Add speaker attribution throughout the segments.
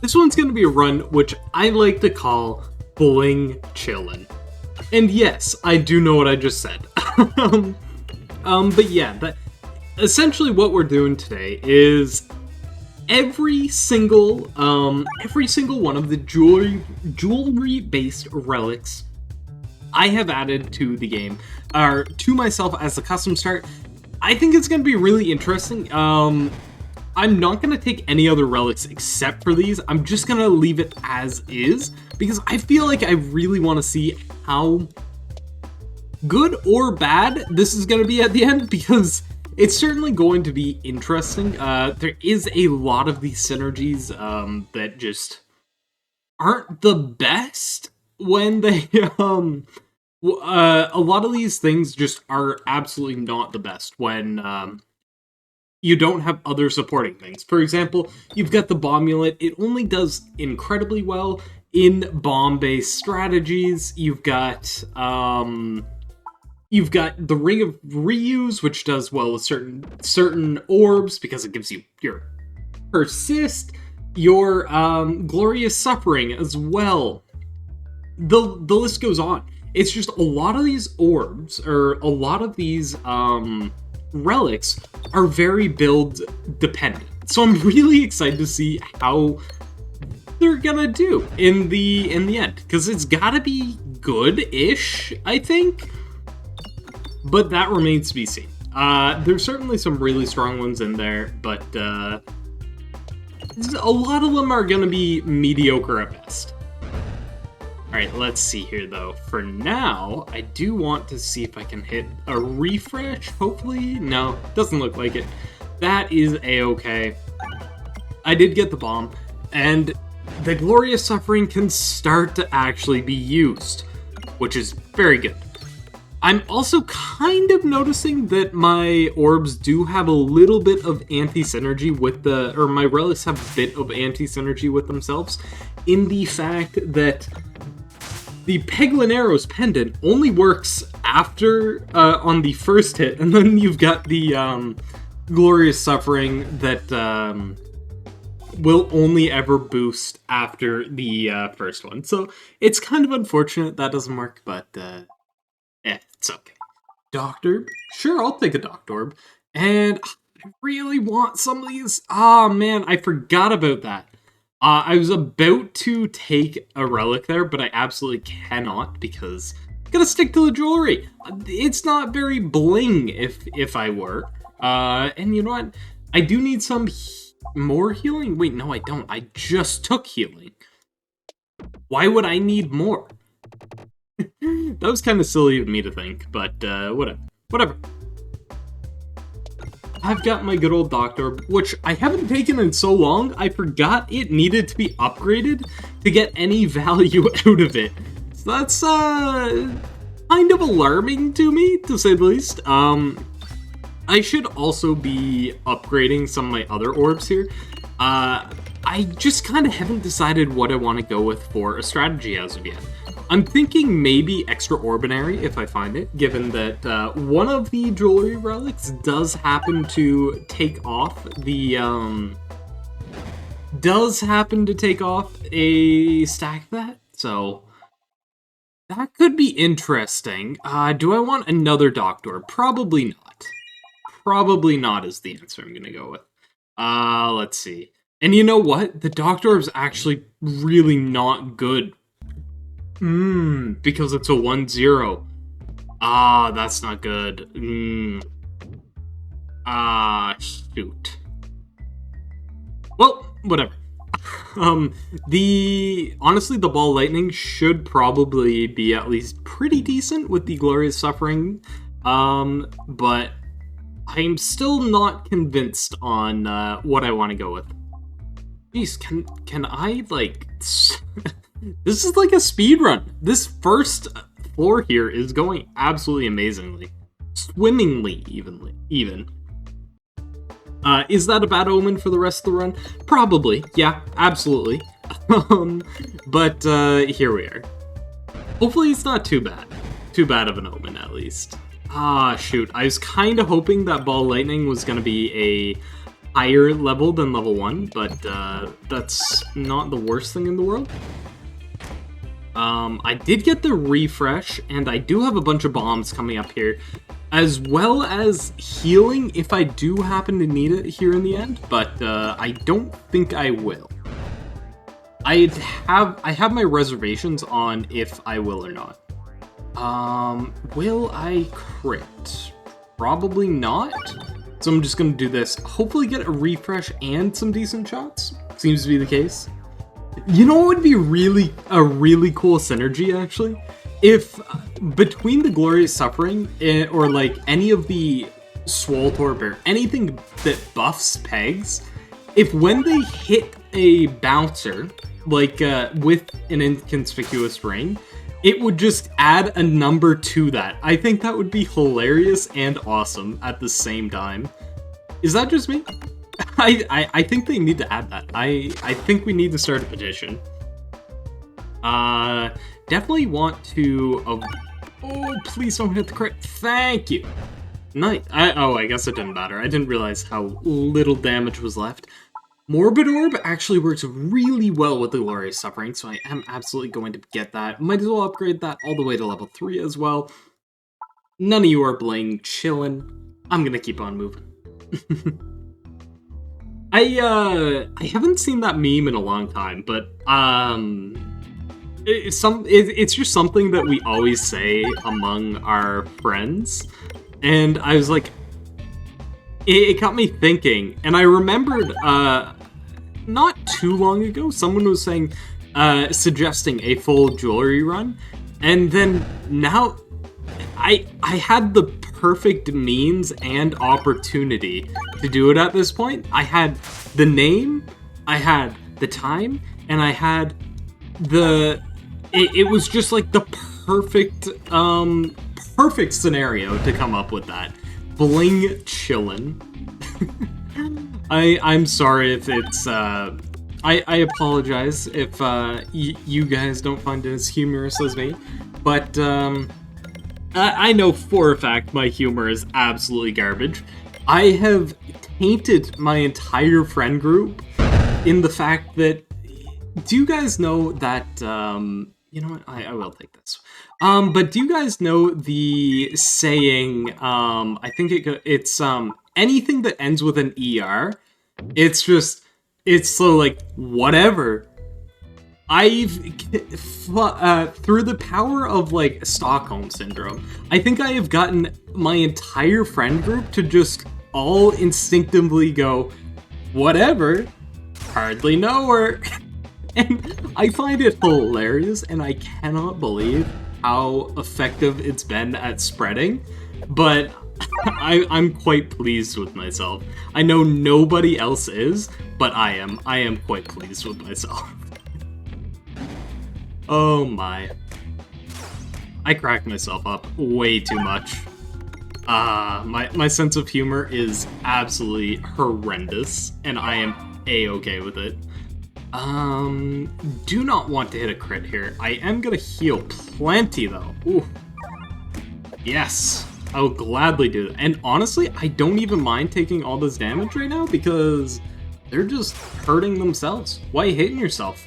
Speaker 1: This one's going to be a run which I like to call bling chillin. And yes, I do know what I just said. But yeah, essentially what we're doing today is every single one of the jewelry-based relics I have added to the game, or to myself as a custom start. I think it's going to be really interesting. I'm not going to take any other relics except for these. I'm just going to leave it as is, because I feel like I really want to see how good or bad this is going to be at the end, because it's certainly going to be interesting. There is a lot of these synergies that just aren't the best when they... a lot of these things just are absolutely not the best when you don't have other supporting things. For example, you've got the Bombulet. It only does incredibly well in bomb-based strategies. You've got the Ring of Reuse, which does well with certain orbs because it gives you your persist, your glorious suffering as well. The list goes on. It's just a lot of these orbs, or a lot of these relics, are very build dependent. So I'm really excited to see how they're gonna do in the end, because it's gotta be good-ish, I think. But that remains to be seen. There's certainly some really strong ones in there, but a lot of them are gonna be mediocre at best. Alright, let's see here, though. For now, I do want to see if I can hit a refresh, hopefully. No, doesn't look like it. That is a-okay. I did get the bomb, and the Glorious Suffering can start to actually be used, which is very good. I'm also kind of noticing that my orbs do have a little bit of anti-synergy with or my relics have a bit of anti-synergy with themselves, in the fact that the Peglin Arrows pendant only works after, on the first hit, and then you've got the, Glorious Suffering that, will only ever boost after the, first one. So, it's kind of unfortunate that doesn't work, but, it's okay. Doctor? Sure, I'll take a Doctor Orb. And I really want some of these. Ah, man, I forgot about that. I was about to take a relic there, but I absolutely cannot, because I gotta stick to the jewelry. It's not very bling if I were. And you know what? I do need some more healing. Wait, no, I don't. I just took healing. Why would I need more? That was kind of silly of me to think, but whatever. I've got my good old Doctor, which I haven't taken in so long, I forgot it needed to be upgraded to get any value out of it. So that's, kind of alarming to me, to say the least. I should also be upgrading some of my other orbs here. I just kind of haven't decided what I want to go with for a strategy as of yet. I'm thinking maybe Extraordinary if I find it, given that one of the jewelry relics does happen to take off the a stack of that, so that could be interesting. Do I want another Doctor? Probably not. Probably not is the answer I'm gonna go with. Let's see. And you know what? The Doctor is actually really not good. Because it's a 1-0. Ah, that's not good. Shoot. Well, whatever. Honestly, the Ball Lightning should probably be at least pretty decent with the Glorious Suffering. But I'm still not convinced on what I want to go with. Jeez, can I, like... This is like a speed run. This first floor here is going absolutely amazingly. Swimmingly, even. Is that a bad omen for the rest of the run? Probably. Yeah, absolutely. But here we are. Hopefully it's not too bad. Too bad of an omen, at least. Ah, shoot. I was kind of hoping that Ball Lightning was going to be higher level than level 1, but that's not the worst thing in the world. I did get the refresh, and I do have a bunch of bombs coming up here, as well as healing if I do happen to need it here in the end, but I don't think I will. I have my reservations on if I will or not. Will I crit? Probably not. So I'm just gonna do this. Hopefully get a refresh and some decent shots. Seems to be the case. You know what would be a really cool synergy, actually? If between the Glorious Suffering or like any of the Swoltorp or anything that buffs pegs, if when they hit a bouncer, like with an inconspicuous ring, it would just add a number to that. I think that would be hilarious and awesome at the same time. Is that just me? I think they need to add that. I think we need to start a petition. Definitely want to... oh, please don't hit the crit. Thank you. Nice. I guess it didn't matter. I didn't realize how little damage was left. Morbid Orb actually works really well with the Glorious Suffering, so I am absolutely going to get that. Might as well upgrade that all the way to level 3 as well. None of you are bling, chillin'. I'm gonna keep on moving. I haven't seen that meme in a long time, but it's just something that we always say among our friends, and I was like, it got me thinking, and I remembered not too long ago someone was saying suggesting a full jewelry run, and then now I had the perfect means and opportunity to do it at this point. I had the name, I had the time, and I had the... It was just like the perfect scenario to come up with that. Bling chillin'. I'm sorry if it's... I apologize if you guys don't find it as humorous as me, but I know for a fact my humor is absolutely garbage. I have tainted my entire friend group in the fact that... Do you guys know that... you know what? I will take this. But do you guys know the saying, I think it's anything that ends with an ER, it's so like, whatever. I've, through the power of, like, Stockholm Syndrome, I think I have gotten my entire friend group to just all instinctively go, whatever, hardly know her. And I find it hilarious, and I cannot believe how effective it's been at spreading, but I'm quite pleased with myself. I know nobody else is, but I am quite pleased with myself. Oh my. I crack myself up way too much. My sense of humor is absolutely horrendous, and I am A-okay with it. Do not want to hit a crit here. I am gonna heal plenty, though. Ooh. Yes. I will gladly do that. And honestly, I don't even mind taking all this damage right now, because they're just hurting themselves. Why hitting yourself?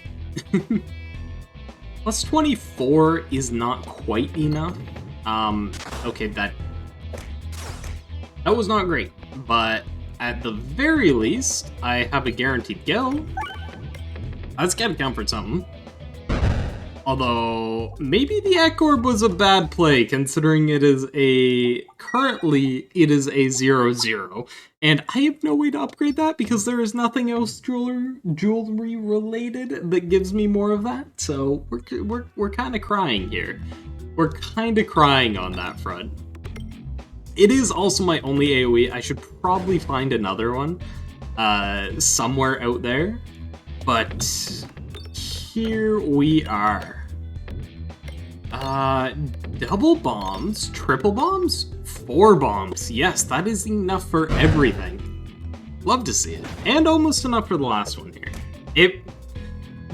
Speaker 1: Plus 24 is not quite enough. Okay, that was not great. But at the very least, I have a guaranteed kill. That's gotta count for something. Although, maybe the Ek Orb was a bad play, considering currently it is a 0-0. And I have no way to upgrade that, because there is nothing else jewelry related that gives me more of that. So, we're kind of crying here. We're kind of crying on that front. It is also my only AoE. I should probably find another one somewhere out there. But here we are. Double bombs, triple bombs, 4 bombs. Yes, that is enough for everything. Love to see it. And almost enough for the last one here.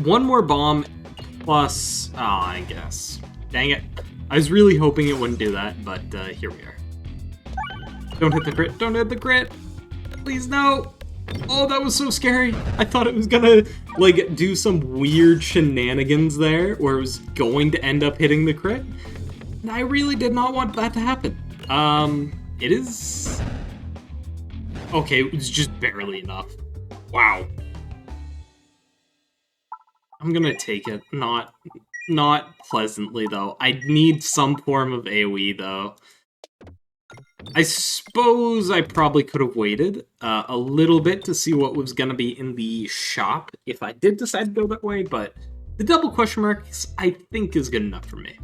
Speaker 1: One more bomb plus... oh, I guess. Dang it. I was really hoping it wouldn't do that, but here we are. Don't hit the crit, don't hit the crit. Please no. Oh, that was so scary. I thought it was gonna, like, do some weird shenanigans there, where it was going to end up hitting the crit. And I really did not want that to happen. It is... Okay, it was just barely enough. Wow. I'm gonna take it. Not pleasantly, though. I need some form of AoE, though. I suppose I probably could have waited a little bit to see what was going to be in the shop if I did decide to go that way, but the double question marks, I think, is good enough for me.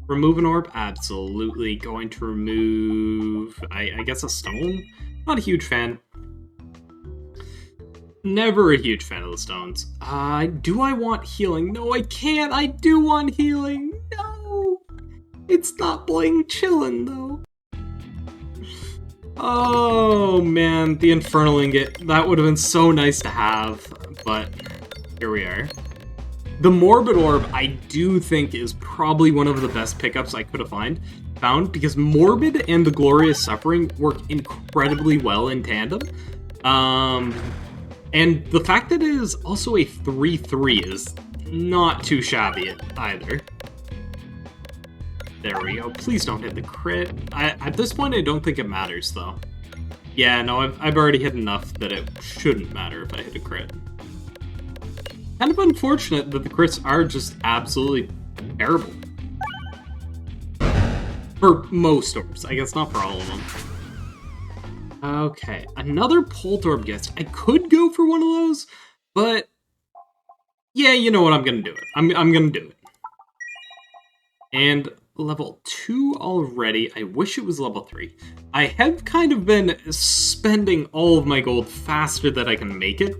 Speaker 1: Remove an orb? Absolutely. Going to remove, I guess, a stone? Not a huge fan. Never a huge fan of the stones. Do I want healing? No, I can't. I do want healing. No. It's not bling chillin, though. Oh man, the Infernal Ingot. That would have been so nice to have, but here we are. The Morbid Orb, I do think, is probably one of the best pickups I could have found, because Morbid and the Glorious Suffering work incredibly well in tandem. And the fact that it is also a 3/3 is not too shabby either. There we go. Please don't hit the crit. At this point, I don't think it matters, though. Yeah, no, I've already hit enough that it shouldn't matter if I hit a crit. Kind of unfortunate that the crits are just absolutely terrible. For most orbs. I guess not for all of them. Okay, another Pult Orb guest. I could go for one of those, but... yeah, you know what? I'm gonna do it. I'm gonna do it. And... level 2 already. I wish it was level 3. I have kind of been spending all of my gold faster than I can make it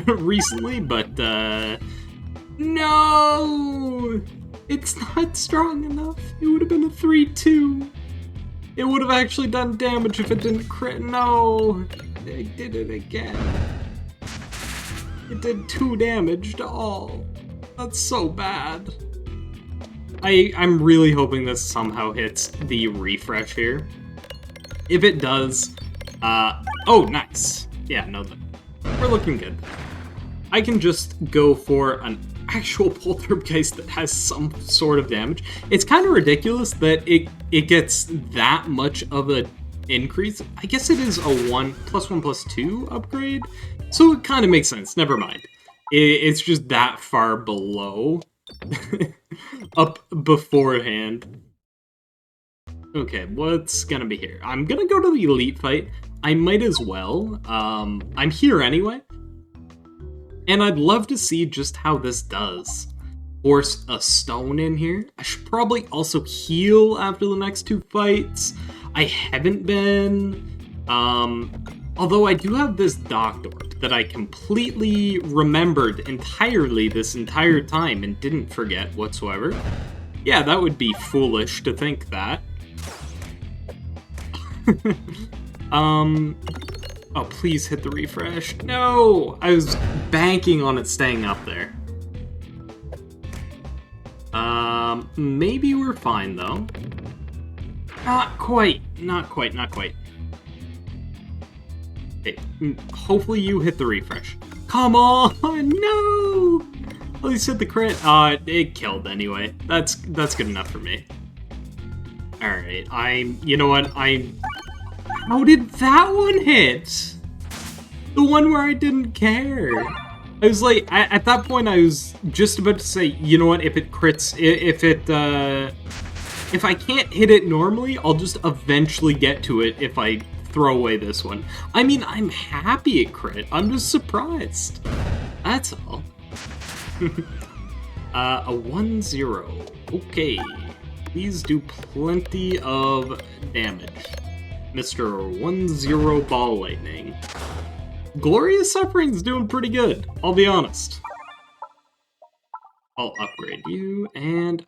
Speaker 1: recently, but no! It's not strong enough. It would have been a 3/2. It would have actually done damage if it didn't crit. No! I did it again. It did 2 damage to all. That's so bad. I'm really hoping this somehow hits the refresh here. If it does, oh, nice. Yeah, no, we're looking good. I can just go for an actual Poltergeist that has some sort of damage. It's kind of ridiculous that it gets that much of an increase. I guess it is a 1+1+2 upgrade, so it kind of makes sense. Never mind. It's just that far below. Up beforehand. Okay, what's gonna be here? I'm gonna go to the elite fight. I might as well. I'm here anyway. And I'd love to see just how this does. Force a stone in here. I should probably also heal after the next 2 fights. I haven't been. Although I do have this Docked Orb that I completely remembered entirely this entire time and didn't forget whatsoever. Yeah, that would be foolish to think that. Oh, please hit the refresh. No! I was banking on it staying up there. Maybe we're fine, though. Not quite. Not quite. Okay, hopefully you hit the refresh. Come on! No! At least hit the crit. It killed anyway. That's good enough for me. Alright, you know what? How did that one hit? The one where I didn't care. I was like, at that point I was just about to say, you know what, if it crits, if I can't hit it normally, I'll just eventually get to it if I throw away this one. I mean, I'm happy it crit. I'm just surprised. That's all. A 1-0. Okay. Please do plenty of damage. Mr. 1-0 Ball Lightning. Glorious Suffering's doing pretty good, I'll be honest. I'll upgrade you, and...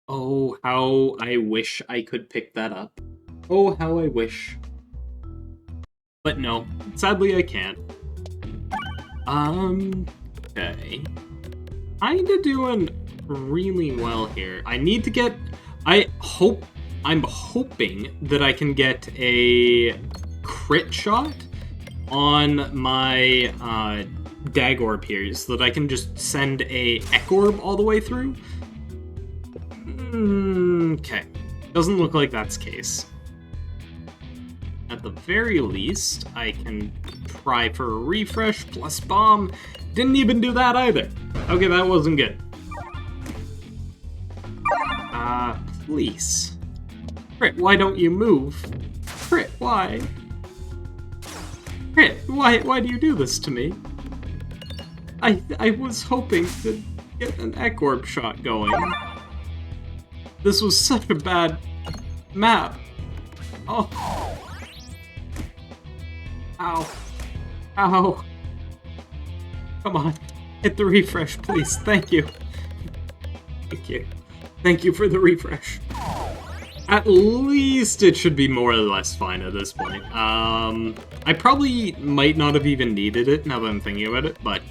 Speaker 1: oh, how I wish I could pick that up. Oh, how I wish. But no, sadly I can't. Okay. Kinda doing really well here. I need to get... I'm hoping that I can get a crit shot on my dag orb here so that I can just send a Ek orb all the way through. Okay. Doesn't look like that's the case. At the very least, I can try for a refresh plus bomb. Didn't even do that either. Okay, that wasn't good. Please. Crit, why don't you move? Crit, why? Crit, why do you do this to me? I was hoping to get an Ek orb shot going. This was such a bad map. Oh. Ow. Ow. Come on. Hit the refresh, please. Thank you. Thank you. Thank you for the refresh. At least it should be more or less fine at this point. I probably might not have even needed it now that I'm thinking about it, but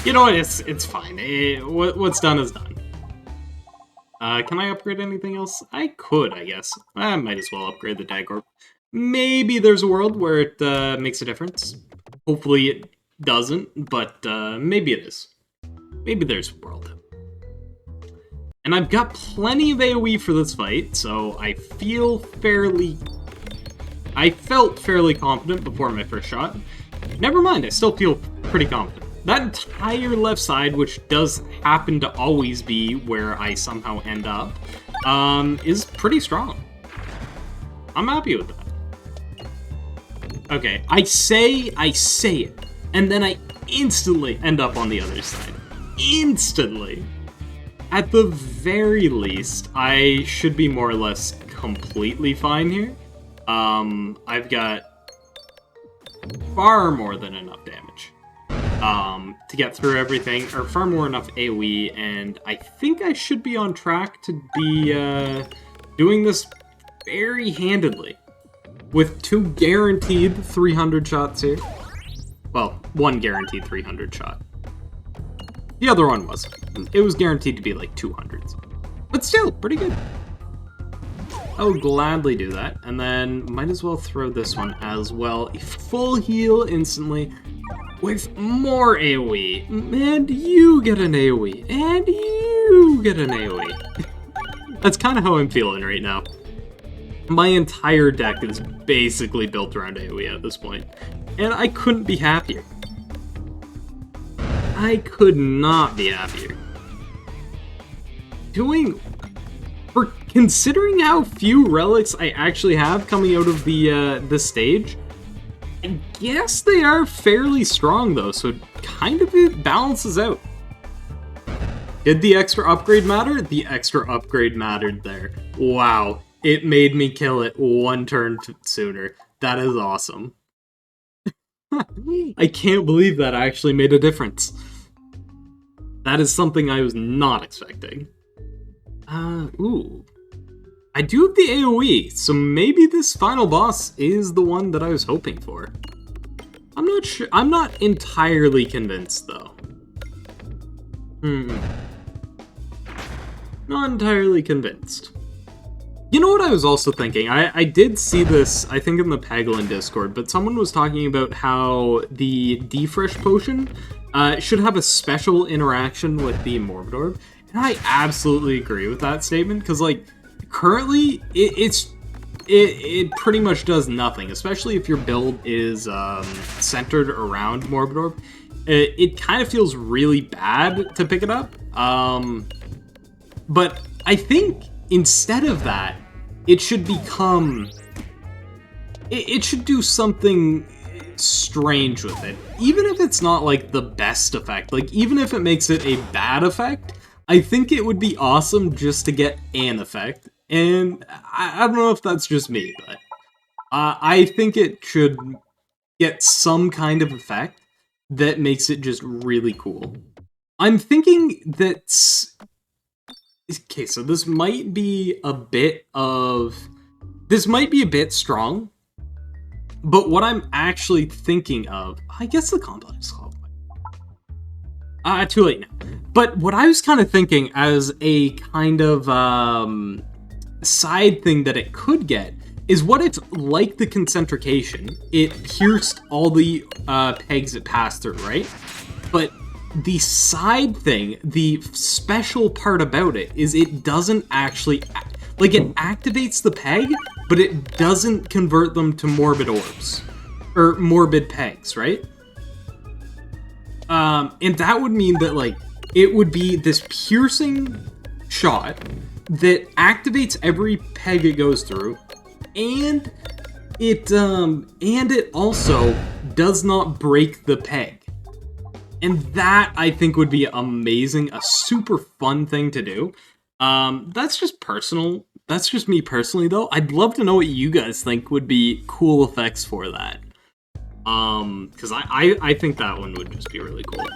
Speaker 1: you know what? It's fine. What's done is done. Can I upgrade anything else? I could, I guess. I might as well upgrade the dag orb. Maybe there's a world where it makes a difference. Hopefully it doesn't, but maybe it is. Maybe there's a world. And I've got plenty of AoE for this fight, so I felt fairly confident before my first shot. Never mind, I still feel pretty confident. That entire left side, which does happen to always be where I somehow end up, is pretty strong. I'm happy with that. Okay, I say it, and then I instantly end up on the other side. Instantly. At the very least, I should be more or less completely fine here. I've got far more than enough damage to get through everything, or far more enough AoE, and I think I should be on track to be doing this very handedly. With 2 guaranteed 300 shots here. Well, 1 guaranteed 300 shot. The other one wasn't. It was guaranteed to be like 200s. But still, pretty good. I will gladly do that. And then might as well throw this one as well. A full heal instantly with more AoE. And you get an AoE. And you get an AoE. That's kind of how I'm feeling right now. My entire deck is basically built around AoE at this point. And I couldn't be happier. I could not be happier. For considering how few relics I actually have coming out of the stage, I guess they are fairly strong though, so it balances out. Did the extra upgrade matter? The extra upgrade mattered there. Wow, it made me kill it 1 turn sooner. That is awesome. I can't believe that actually made a difference. That is something I was not expecting. Ooh. I do have the AoE, so maybe this final boss is the one that I was hoping for. I'm not sure. I'm not entirely convinced, though. Not entirely convinced. You know what I was also thinking? I did see this, I think in the Peglin Discord, but someone was talking about how the Defresh potion should have a special interaction with the Morbid Orb. And I absolutely agree with that statement, because, like, currently, it pretty much does nothing, especially if your build is centered around Morbid Orb. It kind of feels really bad to pick it up. But I think instead of that, it should become... It should do something strange with it. Even if it's not, like, the best effect, like, even if it makes it a bad effect, I think it would be awesome just to get an effect. And I don't know if that's just me, but I think it should get some kind of effect that makes it just really cool. I'm thinking that... Okay, so this might be a bit strong, but what I'm actually thinking of... I guess the complex call. Too late now. But what I was kind of thinking as a kind of side thing that it could get is what if, like the concentrication, it pierced all the pegs it passed through, right? But the side thing, the special part about it, is it doesn't actually... Like, it activates the peg, but it doesn't convert them to morbid orbs. Or morbid pegs, right? And that would mean that, like, it would be this piercing shot that activates every peg it goes through, and it also does not break the peg. And that, I think, would be amazing, a super fun thing to do. That's just personal. That's just me personally, though. I'd love to know what you guys think would be cool effects for that. Because I think that one would just be really cool.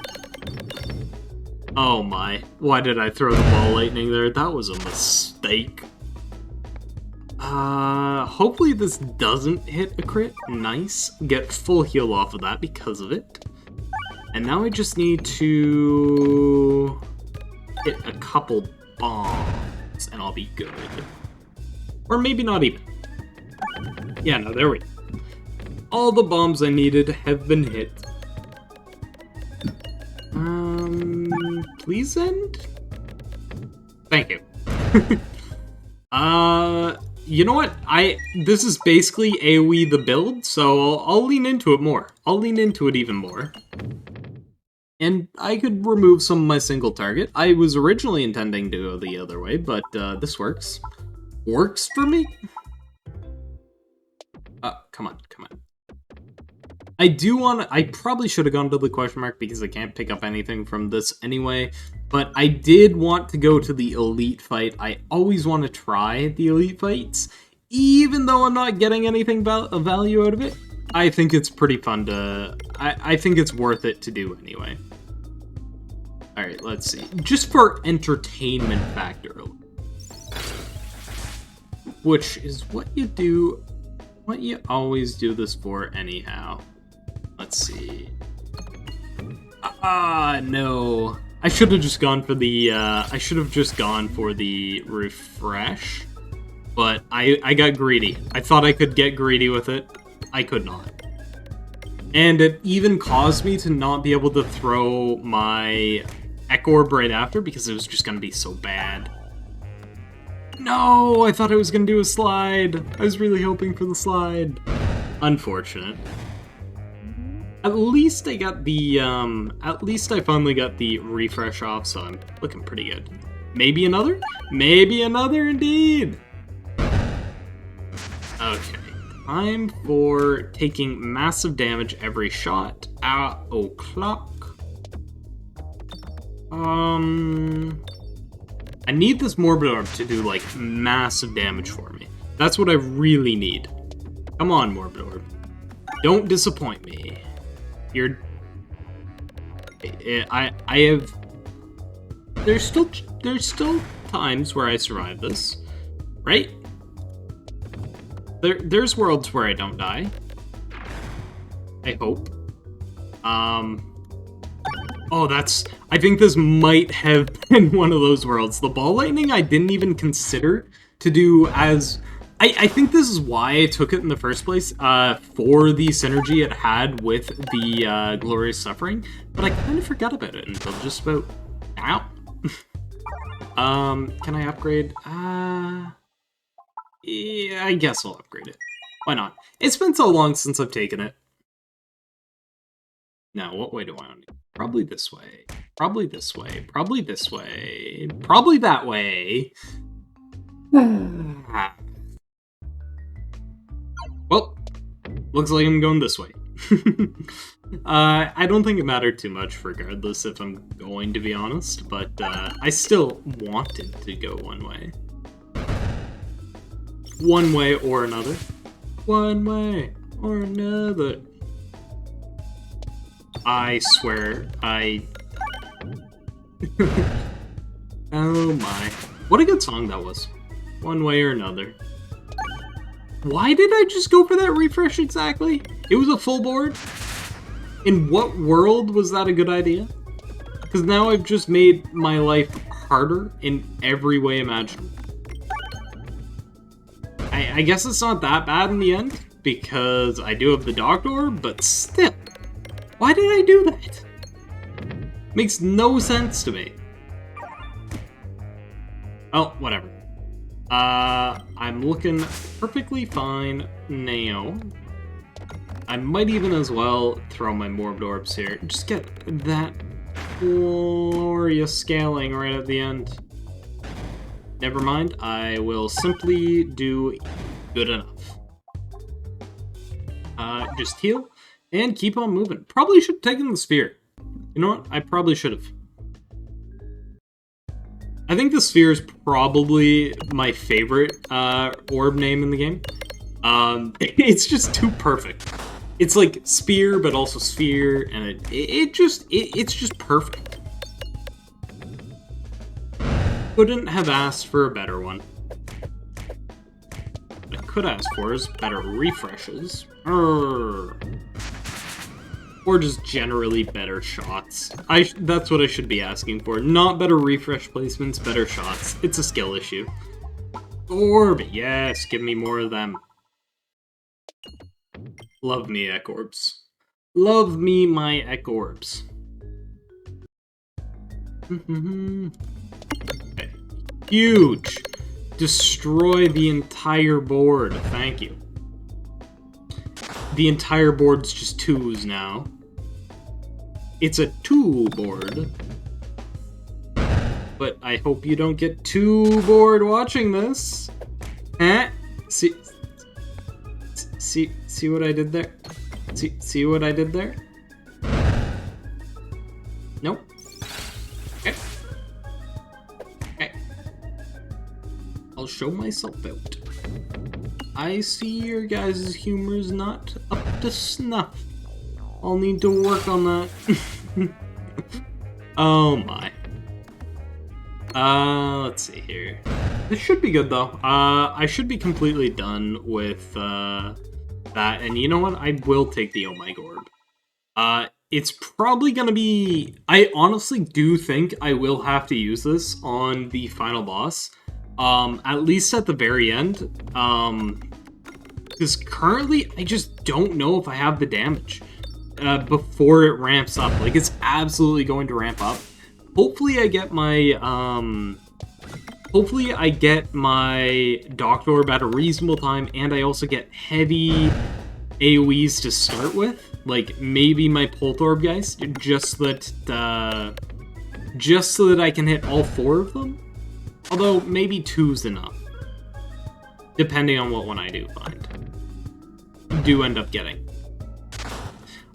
Speaker 1: Oh my. Why did I throw the ball lightning there? That was a mistake. Hopefully this doesn't hit a crit. Nice. Get full heal off of that because of it. And now I just need to hit a couple bombs and I'll be good. Or maybe not even. Yeah, no, there we go. All the bombs I needed have been hit. Please end? Thank you. You know what? This is basically AoE the build, so I'll lean into it more. I'll lean into it even more. And I could remove some of my single target. I was originally intending to go the other way, but this works. Works for me? Come on. I probably should have gone to the question mark because I can't pick up anything from this anyway, but I did want to go to the elite fight. I always want to try the elite fights, even though I'm not getting anything of value out of it. I think it's pretty fun to... I think it's worth it to do anyway. Alright, let's see. Just for entertainment factor. Which is what you do... What you always do this for anyhow. Let's see. No. I should have just gone for the, refresh. But I got greedy. I thought I could get greedy with it. I could not. And it even caused me to not be able to throw my Echo Orb right after because it was just going to be so bad. No, I thought I was going to do a slide. I was really hoping for the slide. Unfortunate. At least I got the, at least I finally got the refresh off, so I'm looking pretty good. Maybe another? Maybe another indeed! Okay. Time for taking massive damage every shot. O'clock. I need this Morbid Orb to do, like, massive damage for me. That's what I really need. Come on, Morbid Orb. Don't disappoint me. You're... I have... There's still times where I survive this. Right? There's worlds where I don't die. I hope. Oh, I think this might have been one of those worlds. The ball lightning I didn't even consider to do as... I think this is why I took it in the first place, for the synergy it had with the Glorious Suffering, but I kind of forgot about it until just about now. Can I upgrade? Yeah, I guess I'll upgrade it. Why not? It's been so long since I've taken it. Now, what way do I want to go? Probably this way. Probably this way. Probably this way. Probably that way. Well, looks like I'm going this way. I don't think it mattered too much regardless if I'm going to be honest, but I still wanted to go one way. One way or another. One way or another. I swear, Oh my. What a good song that was. One way or another. Why did I just go for that refresh exactly? It was a full board? In what world was that a good idea? Because now I've just made my life harder in every way imaginable. I guess it's not that bad in the end, because I do have the Doctor Orb, but still. Why did I do that? Makes no sense to me. Oh, whatever. I'm looking perfectly fine now. I might even as well throw my morbid orbs here. Just get that glorious scaling right at the end. Never mind, I will simply do good enough. Just heal and keep on moving. Probably should have taken the sphere. You know what? I probably should have. I think the sphere is probably my favorite orb name in the game. It's just too perfect. It's like spear, but also sphere, and it's just perfect. Couldn't have asked for a better one. What I could ask for is better refreshes. Or just generally better shots. That's what I should be asking for. Not better refresh placements, better shots. It's a skill issue. Orb, yes, give me more of them. Love me, orbs. Love me my orbs. Okay. Huge. Destroy the entire board. Thank you. The entire board's just 2s now. It's a 2 board. But I hope you don't get too bored watching this. See what I did there? See what I did there? Nope. Okay. Okay. I'll show myself out. I see your guys' humor's not up to snuff. I'll need to work on that. Oh my. Let's see here. This should be good though. I should be completely done with that, and you know what? I will take the Oh My Orb. It's probably gonna be... I honestly do think I will have to use this on the final boss. At least at the very end. Because currently, I just don't know if I have the damage before it ramps up. Like, it's absolutely going to ramp up. Hopefully I get my, Doctor Orb at a reasonable time, and I also get heavy AoEs to start with. Like, maybe my Poltergeist, just so that I can hit all 4 of them. Although, maybe 2's enough. Depending on what one I do end up getting.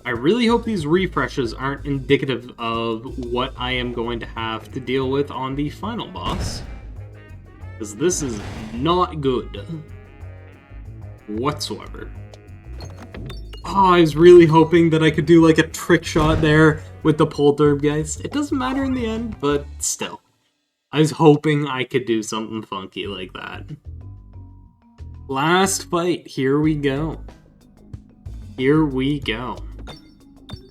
Speaker 1: I really hope these refreshes aren't indicative of what I am going to have to deal with on the final boss. Because this is not good. Whatsoever. Oh, I was really hoping that I could do like a trick shot there with the Poltergeist. It doesn't matter in the end, but still. I was hoping I could do something funky like that. Last fight, here we go. Here we go.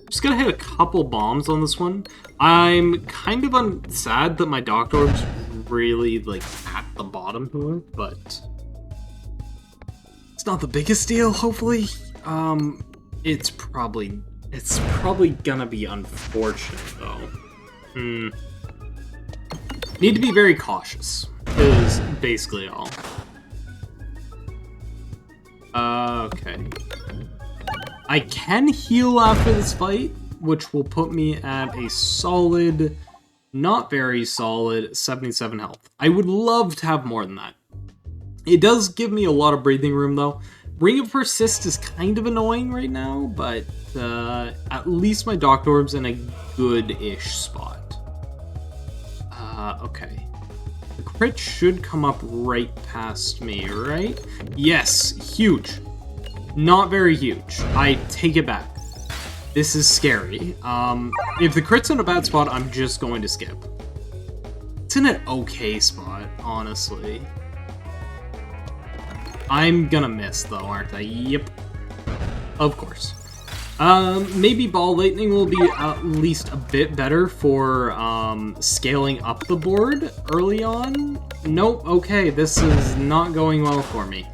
Speaker 1: Just gonna hit a couple bombs on this one. I'm kind of sad that my Doctor Orb's really like at the bottom here, but it's not the biggest deal, hopefully. It's probably gonna be unfortunate though. Need to be very cautious, is basically all. Okay. I can heal after this fight, which will put me at a solid, not very solid, 77 health. I would love to have more than that. It does give me a lot of breathing room, though. Ring of Persist is kind of annoying right now, but at least my Doctor Orb's in a good-ish spot. Okay. The crit should come up right past me, right? Yes, huge. Not very huge. I take it back. This is scary. If the crit's in a bad spot, I'm just going to skip. It's in an okay spot, honestly. I'm gonna miss, though, aren't I? Yep. Of course. Maybe Ball Lightning will be at least a bit better for scaling up the board early on. Nope, okay, this is not going well for me.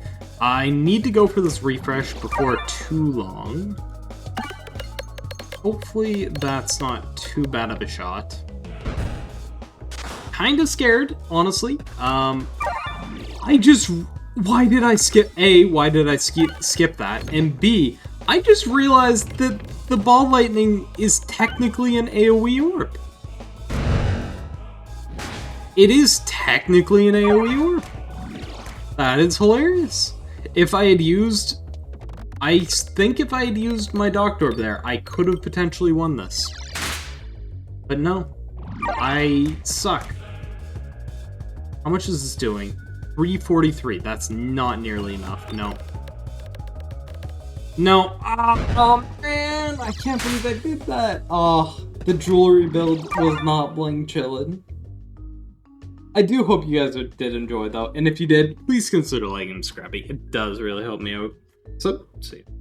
Speaker 1: I need to go for this refresh before too long. Hopefully that's not too bad of a shot. Kinda scared, honestly. Why did I skip? A, why did I skip that? And B, I just realized that the ball lightning is technically an AoE orb. It is technically an AoE orb. That is hilarious. If I had used... I think if I had used my Doctor Orb there, I could have potentially won this. But no. I suck. How much is this doing? 343. That's not nearly enough. No. No. Oh, man. I can't believe I did that. Oh, the jewelry build was not bling chillin. I do hope you guys did enjoy, though. And if you did, please consider liking and subscribing. It does really help me out. So, see you.